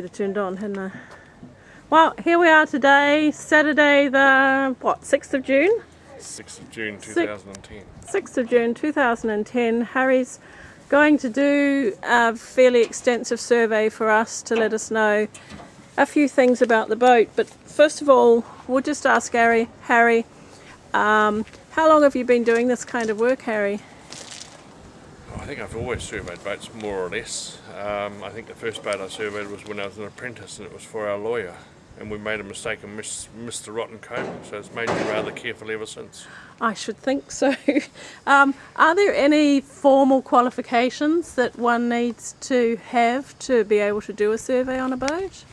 Turned on, hadn't I? Well, here we are today, Saturday the, 6th of June? 6th of June 2010. 6th of June 2010. Harry's going to do a fairly extensive survey for us to let us know a few things about the boat. But first of all, we'll just ask Harry, how long have you been doing this kind of work, Harry? I think I've always surveyed boats, more or less. I think the first boat I surveyed was when I was an apprentice, and it was for our lawyer. And we made a mistake and missed the rotten cone, so it's made me rather careful ever since. I should think so. Are there any formal qualifications that one needs to have to be able to do a survey on a boat?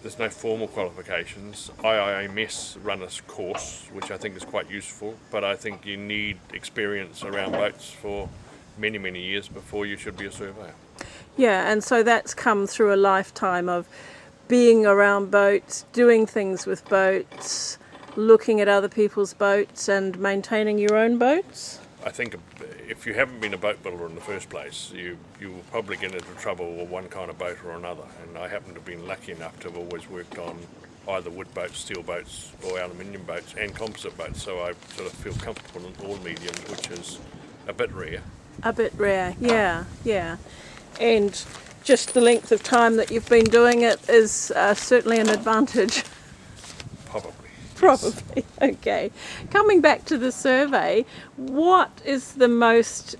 There's no formal qualifications. IIMS run a course, which I think is quite useful, but I think you need experience around boats for many, many years before you should be a surveyor. Yeah, and so that's come through a lifetime of being around boats, doing things with boats, looking at other people's boats and maintaining your own boats? I think if you haven't been a boat builder in the first place, you will probably get into trouble with one kind of boat or another. And I happen to have been lucky enough to have always worked on either wood boats, steel boats or aluminium boats and composite boats, so I sort of feel comfortable in all mediums, which is a bit rare. A bit rare, yeah. And just the length of time that you've been doing it is certainly an advantage. Probably, okay. Coming back to the survey, what is the most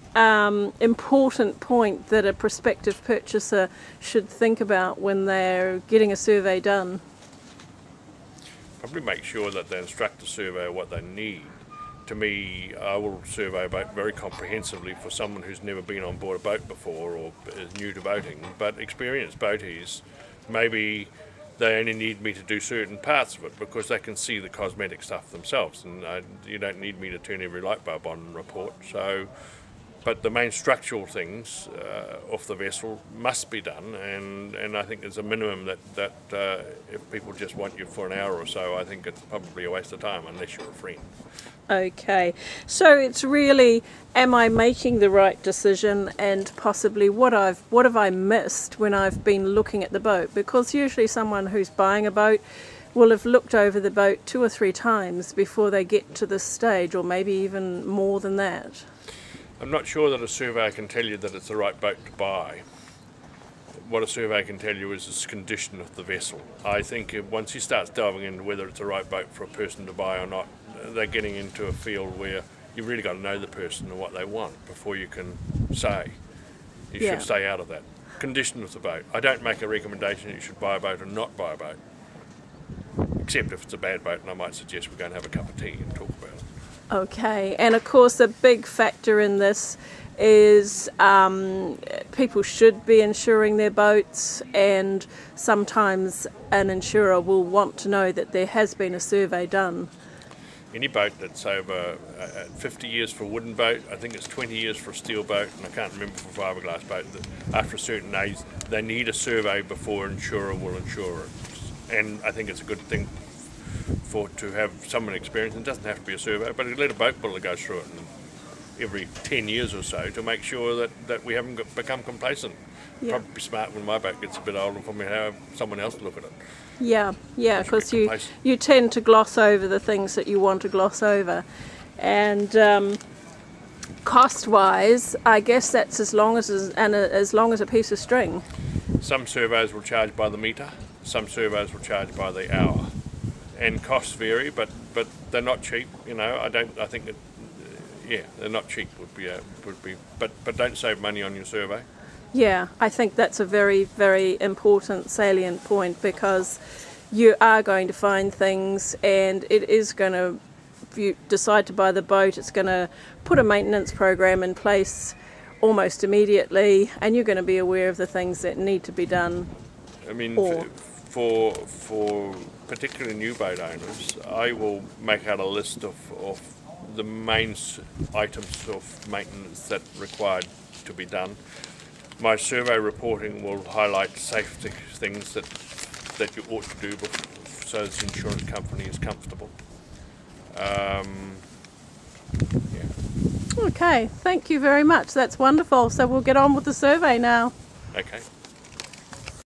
important point that a prospective purchaser should think about when they're getting a survey done? Probably make sure that they instruct the surveyor what they need. To me, I will survey a boat very comprehensively for someone who's never been on board a boat before or is new to boating, but experienced boaties, maybe they only need me to do certain parts of it because they can see the cosmetic stuff themselves, and you don't need me to turn every light bulb on and report. But the main structural things off the vessel must be done, and I think there's a minimum that if people just want you for an hour or so, I think it's probably a waste of time unless you're a friend. Okay, so it's really, am I making the right decision, and possibly what have I missed when I've been looking at the boat? Because usually someone who's buying a boat will have looked over the boat 2 or 3 times before they get to this stage, or maybe even more than that. I'm not sure that a surveyor can tell you that it's the right boat to buy. What a surveyor can tell you is the condition of the vessel. I think once he starts delving into whether it's the right boat for a person to buy or not, they're getting into a field where you've really got to know the person and what they want before you can say. You should stay out of that. Condition of the boat. I don't make a recommendation that you should buy a boat or not buy a boat, except if it's a bad boat, and I might suggest we go and have a cup of tea and talk about it. Okay, and of course a big factor in this is people should be insuring their boats, and sometimes an insurer will want to know that there has been a survey done. Any boat that's over 50 years for a wooden boat, I think it's 20 years for a steel boat, and I can't remember for a fiberglass boat, that after a certain age they need a survey before an insurer will insure it. And I think it's a good thing to have someone experienced. It doesn't have to be a surveyor, but let a boat builder go through it every 10 years or so to make sure that we haven't become complacent. It'd probably be smart when my boat gets a bit older for me to have someone else look at it. Yeah, because you tend to gloss over the things that you want to gloss over. And cost-wise, I guess that's as long as a piece of string. Some surveyors will charge by the metre, some surveyors will charge by the hour. And costs vary, but they're not cheap. I think that they're not cheap would be, but don't save money on your survey. Yeah, I think that's a very, very important salient point, because you are going to find things, and it is going to, if you decide to buy the boat, it's going to put a maintenance program in place almost immediately, and you're going to be aware of the things that need to be done. I mean, for particularly new boat owners, I will make out a list of the main items of maintenance that required to be done. My survey reporting will highlight safety things that you ought to do so the insurance company is comfortable. Okay, thank you very much. That's wonderful. So we'll get on with the survey now. Okay.